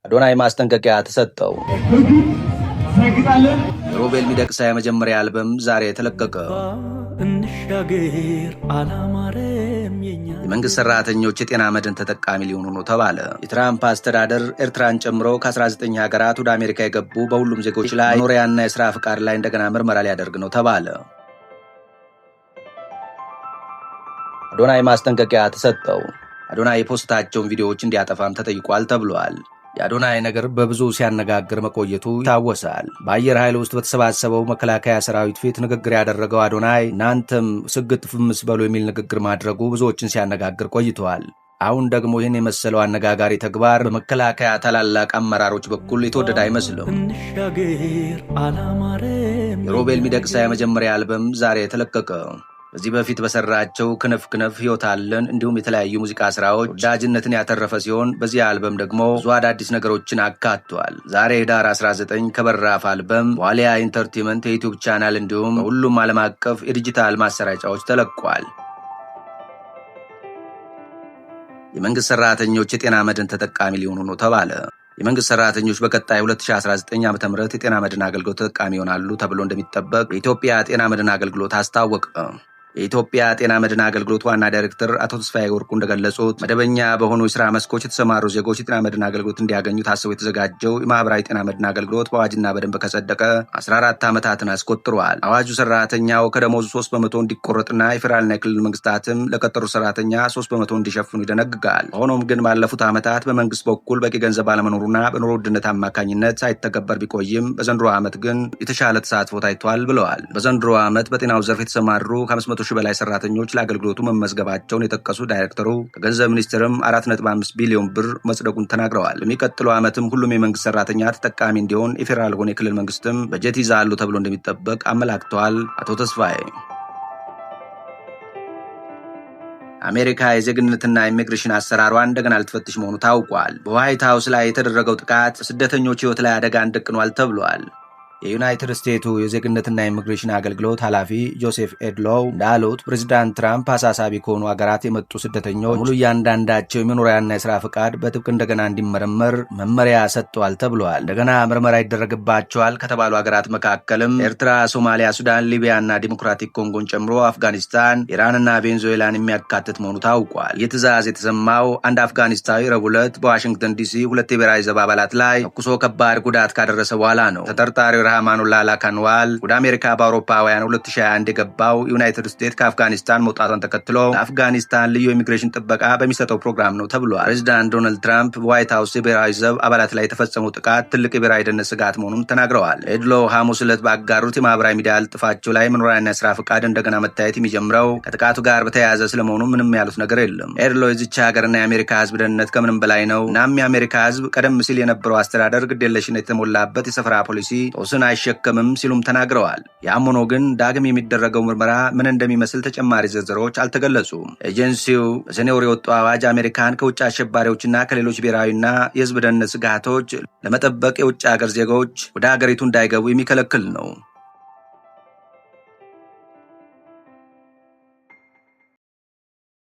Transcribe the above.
አዶናይ ማስጠንቀቂያ ተሰጠው። የሮቤል ሚደቅሳ የመጀመሪያ አልበም ዛሬ ተለቀቀ። የመንግስት ሰራተኞች የጤና መድን ተጠቃሚ ሊሆኑ ነው ተባለ። የትራምፕ አስተዳደር ኤርትራን ጨምሮ ከ19 ሀገራት ወደ አሜሪካ የገቡ በሁሉም ዜጎች ላይ መኖሪያና የሥራ ፍቃድ ላይ እንደገና ምርመራ ሊያደርግ ነው ተባለ። አዶናይ ማስጠንቀቂያ ተሰጠው። አዶናይ የፖስታቸውን ቪዲዮዎች እንዲያጠፋም ተጠይቋል ተብሏል። የአዶናይ ነገር በብዙ ሲያነጋግር መቆየቱ ይታወሳል። በአየር ኃይል ውስጥ በተሰባሰበው መከላከያ ሰራዊት ፊት ንግግር ያደረገው አዶናይ እናንተም ስግጥ ፍምስ በሉ የሚል ንግግር ማድረጉ ብዙዎችን ሲያነጋግር ቆይተዋል። አሁን ደግሞ ይህን የመሰለው አነጋጋሪ ተግባር በመከላከያ ታላላቅ አመራሮች በኩል የተወደደ አይመስልም። የሮቤል ሚደቅሳ የመጀመሪያ አልበም ዛሬ ተለቀቀ። በዚህ በፊት በሰራቸው ክነፍ ክነፍ ሕይወት አለን እንዲሁም የተለያዩ ሙዚቃ ስራዎች ወዳጅነትን ያተረፈ ሲሆን በዚህ አልበም ደግሞ ብዙ አዳዲስ ነገሮችን አካቷል። ዛሬ ህዳር 19 ከበራፍ አልበም ዋሊያ ኢንተርቴይመንት የዩቲዩብ ቻናል እንዲሁም በሁሉም ዓለም አቀፍ የዲጂታል ማሰራጫዎች ተለቋል። የመንግስት ሰራተኞች የጤና መድን ተጠቃሚ ሊሆኑ ነው ተባለ። የመንግስት ሰራተኞች በቀጣይ 2019 ዓ.ም የጤና መድን አገልግሎት ተጠቃሚ ይሆናሉ ተብሎ እንደሚጠበቅ የኢትዮጵያ ጤና መድን አገልግሎት አስታወቀ። የኢትዮጵያ ጤና መድን አገልግሎት ዋና ዳይሬክተር አቶ ተስፋዬ ወርቁ እንደገለጹት መደበኛ በሆኑ የሥራ መስኮች የተሰማሩ ዜጎች የጤና መድን አገልግሎት እንዲያገኙ ታስቦ የተዘጋጀው የማህበራዊ ጤና መድን አገልግሎት በአዋጅና በደንብ ከጸደቀ 14 ዓመታትን አስቆጥሯል። አዋጁ ሰራተኛው ከደሞዙ 3 በመቶ እንዲቆረጥና የፌዴራልና የክልል መንግስታትም ለቀጠሩ ሰራተኛ 3 በመቶ እንዲሸፍኑ ይደነግጋል። ሆኖም ግን ባለፉት ዓመታት በመንግስት በኩል በቂ ገንዘብ ባለመኖሩና በኑሮ ውድነት አማካኝነት ሳይተገበር ቢቆይም በዘንድሮ ዓመት ግን የተሻለ ተሳትፎ ታይቷል ብለዋል። በዘንድሮ ዓመት በጤናው ዘርፍ የተሰማሩ ከ500 ሺህ በላይ ሰራተኞች ለአገልግሎቱ መመዝገባቸውን የጠቀሱ ዳይሬክተሩ ከገንዘብ ሚኒስቴርም 4.5 ቢሊዮን ብር መጽደቁን ተናግረዋል። በሚቀጥለው ዓመትም ሁሉም የመንግስት ሰራተኛ ተጠቃሚ እንዲሆን የፌዴራል ሆነ የክልል መንግስትም በጀት ይዛሉ ተብሎ እንደሚጠበቅ አመላክተዋል አቶ ተስፋዬ። አሜሪካ የዜግነትና ኢሚግሬሽን አሰራሯን እንደገና ልትፈትሽ መሆኑ ታውቋል። በዋይት ሃውስ ላይ የተደረገው ጥቃት ስደተኞች ህይወት ላይ አደጋን ደቅኗል ተብሏል። የዩናይትድ ስቴቱ የዜግነትና ኢሚግሬሽን አገልግሎት ኃላፊ ጆሴፍ ኤድሎው እንዳሉት ፕሬዚዳንት ትራምፕ አሳሳቢ ከሆኑ ሀገራት የመጡ ስደተኞች ሙሉ እያንዳንዳቸው የመኖሪያና የሥራ ፍቃድ በጥብቅ እንደገና እንዲመረመር መመሪያ ሰጥተዋል ተብለዋል። እንደገና ምርመራ ይደረግባቸዋል ከተባሉ ሀገራት መካከልም ኤርትራ፣ ሶማሊያ፣ ሱዳን፣ ሊቢያና ዲሞክራቲክ ኮንጎን ጨምሮ አፍጋኒስታን፣ ኢራንና ቬንዙዌላን የሚያካትት መሆኑ ታውቋል። ይህ ትዕዛዝ የተሰማው አንድ አፍጋኒስታዊ ረቡዕ ዕለት በዋሽንግተን ዲሲ 2 የብሔራዊ ዘብ አባላት ላይ ተኩሶ ከባድ ጉዳት ካደረሰ በኋላ ነው። ተጠርጣሪው ራህማኑላ ላካንዋል ወደ አሜሪካ በአውሮፓውያን 2021 የገባው ዩናይትድ ስቴትስ ከአፍጋኒስታን መውጣቷን ተከትሎ ለአፍጋኒስታን ልዩ ኢሚግሬሽን ጥበቃ በሚሰጠው ፕሮግራም ነው ተብሏል። ፕሬዚዳንት ዶናልድ ትራምፕ በዋይት ሃውስ የብሔራዊ ዘብ አባላት ላይ የተፈጸመው ጥቃት ትልቅ የብሔራዊ ደህንነት ስጋት መሆኑን ተናግረዋል። ኤድሎ ሐሙስ ዕለት ባጋሩት የማህበራዊ ሚዲያ ልጥፋቸው ላይ መኖሪያና የሥራ ፍቃድ እንደገና መታየት የሚጀምረው ከጥቃቱ ጋር በተያያዘ ስለመሆኑ ምንም ያሉት ነገር የለም። ኤድሎ የዚች ሀገርና የአሜሪካ ህዝብ ደህንነት ከምንም በላይ ነው። እናም የአሜሪካ ህዝብ ቀደም ሲል የነበረው አስተዳደር ግዴለሽነት የተሞላበት የሰፈራ ፖሊሲ አይሸከምም ሲሉም ተናግረዋል። ያም ሆኖ ግን ዳግም የሚደረገው ምርመራ ምን እንደሚመስል ተጨማሪ ዝርዝሮች አልተገለጹም። ኤጀንሲው በሰኔ ወር የወጣው አዋጅ አሜሪካን ከውጭ አሸባሪዎችና ከሌሎች ብሔራዊና የህዝብ ደህንነት ስጋቶች ለመጠበቅ የውጭ ሀገር ዜጎች ወደ ሀገሪቱ እንዳይገቡ የሚከለክል ነው።